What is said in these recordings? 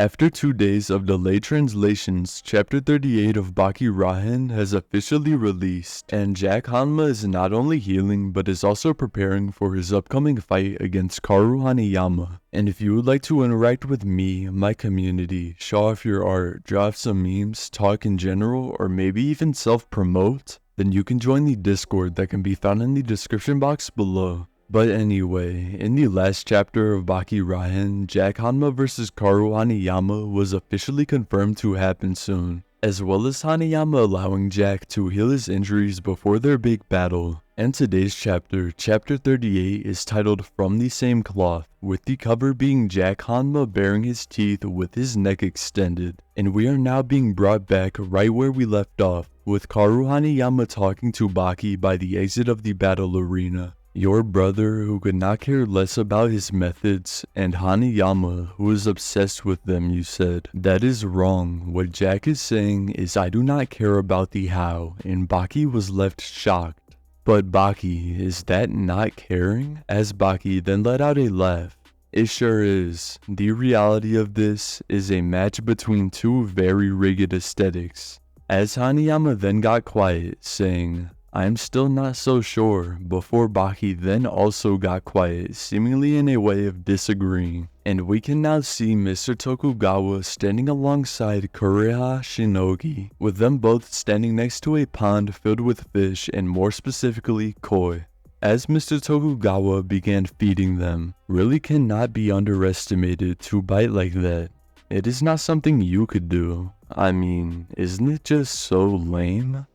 After 2 days of delayed translations, Chapter 38 of Baki Rahen has officially released, and Jack Hanma is not only healing but is also preparing for his upcoming fight against Kaoru Hanayama. And if you would like to interact with me, my community, show off your art, draw off some memes, talk in general, or maybe even self-promote, then you can join the Discord that can be found in the description box below. But anyway, in the last chapter of Baki Rahen, Jack Hanma vs Kaoru Hanayama was officially confirmed to happen soon, as well as Hanayama allowing Jack to heal his injuries before their big battle. And today's chapter, Chapter 38, is titled From the Same Cloth, with the cover being Jack Hanma baring his teeth with his neck extended. And we are now being brought back right where we left off, with Kaoru Hanayama talking to Baki by the exit of the battle arena. Your brother who could not care less about his methods, and Hanayama who is obsessed with them, you said. That is wrong. What Jack is saying is I do not care about the how, and Baki was left shocked. But Baki, is that not caring? As Baki then let out a laugh. It sure is. The reality of this is a match between two very rigid aesthetics. As Hanayama then got quiet, saying, I'm still not so sure, before Baki then also got quiet, seemingly in a way of disagreeing. And we can now see Mr. Tokugawa standing alongside Kureha Shinogi, with them both standing next to a pond filled with fish and more specifically koi. As Mr. Tokugawa began feeding them, really cannot be underestimated to bite like that. It is not something you could do. I mean, isn't it just so lame?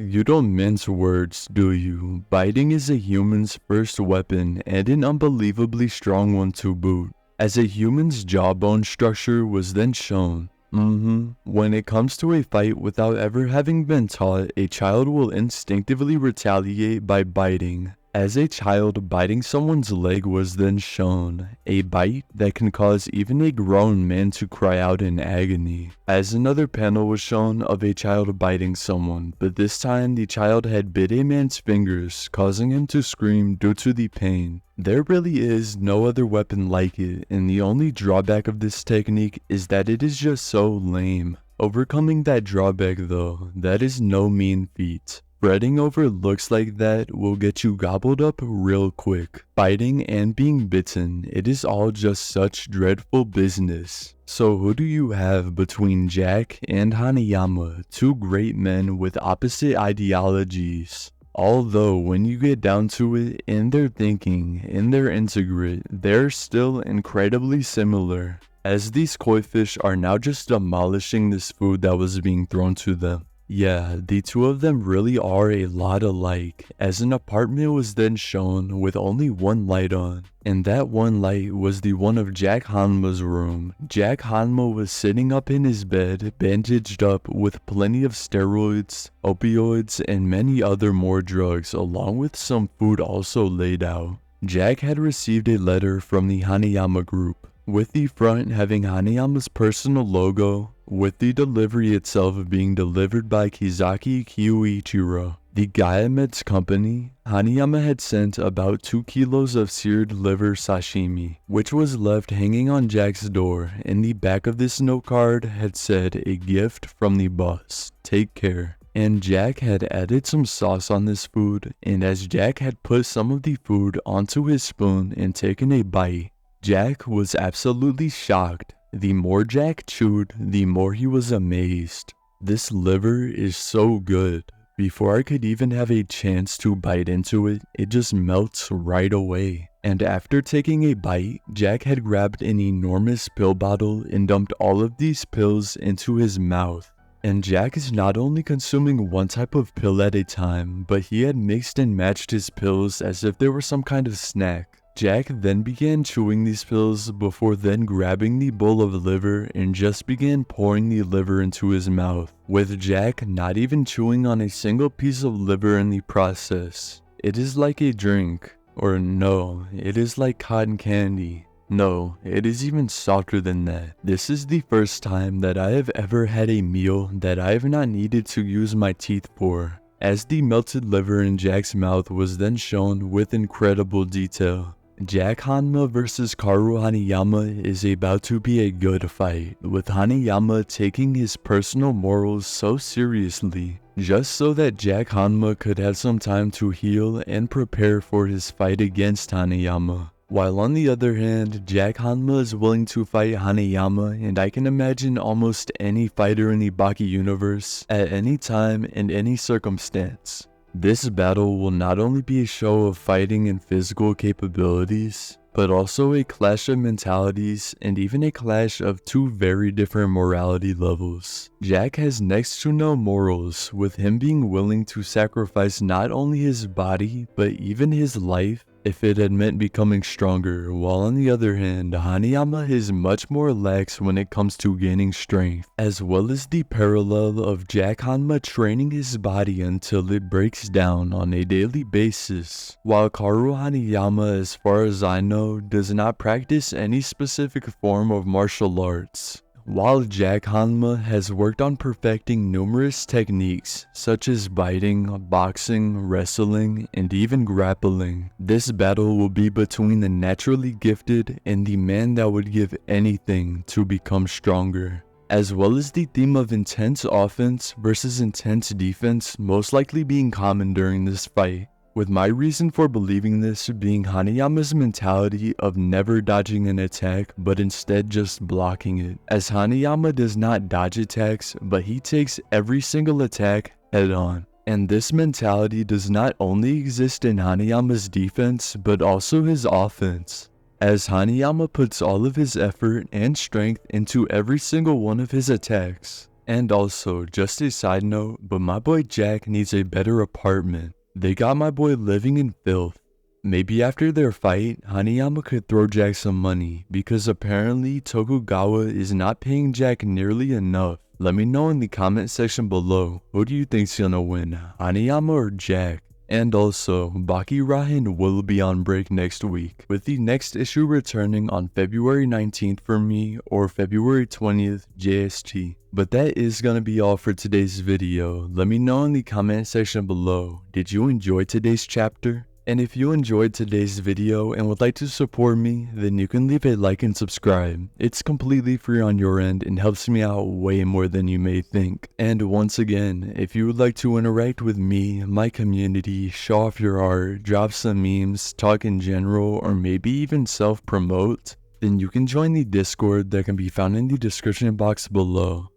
You don't mince words, do you? Biting is a human's first weapon, and an unbelievably strong one to boot, as a human's jawbone structure was then shown. When it comes to a fight without ever having been taught, a child will instinctively retaliate by biting. As a child, biting someone's leg was then shown, a bite that can cause even a grown man to cry out in agony. As another panel was shown of a child biting someone, but this time the child had bit a man's fingers, causing him to scream due to the pain. There really is no other weapon like it, and the only drawback of this technique is that it is just so lame. Overcoming that drawback though, that is no mean feat. Spreading over looks like that will get you gobbled up real quick. Biting and being bitten, it is all just such dreadful business. So who do you have between Jack and Hanayama, two great men with opposite ideologies? Although when you get down to it, in their thinking, in their integrate, they're still incredibly similar. As these koi fish are now just demolishing this food that was being thrown to them. Yeah, the two of them really are a lot alike, as an apartment was then shown with only one light on, and that one light was the one of Jack Hanma's room. Jack Hanma was sitting up in his bed, bandaged up with plenty of steroids, opioids, and many other more drugs, along with some food also laid out. Jack had received a letter from the Hanayama group, with the front having Hanayama's personal logo, with the delivery itself being delivered by Kizaki Kyuichiro. The Gaiamet's company, Hanayama had sent about 2 kilos of seared liver sashimi, which was left hanging on Jack's door, and the back of this note card had said, a gift from the boss, take care. And Jack had added some sauce on this food, and as Jack had put some of the food onto his spoon and taken a bite, Jack was absolutely shocked. The more Jack chewed, the more he was amazed. This liver is so good. Before I could even have a chance to bite into it, it just melts right away. And after taking a bite, Jack had grabbed an enormous pill bottle and dumped all of these pills into his mouth. And Jack is not only consuming one type of pill at a time, but he had mixed and matched his pills as if they were some kind of snack. Jack then began chewing these pills before then grabbing the bowl of liver and just began pouring the liver into his mouth, with Jack not even chewing on a single piece of liver in the process. It is like a drink, or no, it is like cotton candy. No, it is even softer than that. This is the first time that I have ever had a meal that I have not needed to use my teeth for, as the melted liver in Jack's mouth was then shown with incredible detail. Jack Hanma vs Kaoru Hanayama is about to be a good fight, with Hanayama taking his personal morals so seriously, just so that Jack Hanma could have some time to heal and prepare for his fight against Hanayama. While on the other hand, Jack Hanma is willing to fight Hanayama, and I can imagine almost any fighter in the Baki universe at any time and any circumstance. This battle will not only be a show of fighting and physical capabilities, but also a clash of mentalities and even a clash of two very different morality levels. Jack has next to no morals, with him being willing to sacrifice not only his body, but even his life if it had meant becoming stronger, while on the other hand, Hanayama is much more lax when it comes to gaining strength, as well as the parallel of Jack Hanma training his body until it breaks down on a daily basis, while Kaoru Hanayama, as far as I know, does not practice any specific form of martial arts. While Jack Hanma has worked on perfecting numerous techniques such as biting, boxing, wrestling, and even grappling, this battle will be between the naturally gifted and the man that would give anything to become stronger, as well as the theme of intense offense versus intense defense most likely being common during this fight, with my reason for believing this being Hanayama's mentality of never dodging an attack but instead just blocking it, as Hanayama does not dodge attacks but he takes every single attack head on. And this mentality does not only exist in Hanayama's defense but also his offense, as Hanayama puts all of his effort and strength into every single one of his attacks. And also, just a side note, but my boy Jack needs a better apartment. They got my boy living in filth. Maybe after their fight, Hanayama could throw Jack some money, because apparently Tokugawa is not paying Jack nearly enough. Let me know in the comment section below, who do you think's gonna win, Hanayama or Jack? And also, Baki Rahen will be on break next week, with the next issue returning on February 19th for me or February 20th JST. But that is gonna be all for today's video. Let me know in the comment section below, did you enjoy today's chapter? And if you enjoyed today's video and would like to support me, then you can leave a like and subscribe. It's completely free on your end and helps me out way more than you may think. And once again, if you would like to interact with me, my community, show off your art, drop some memes, talk in general, or maybe even self-promote, then you can join the Discord that can be found in the description box below.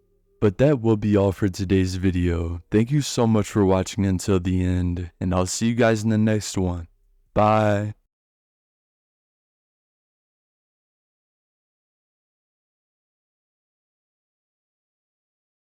But that will be all for today's video. Thank you so much for watching until the end, and I'll see you guys in the next one. Bye.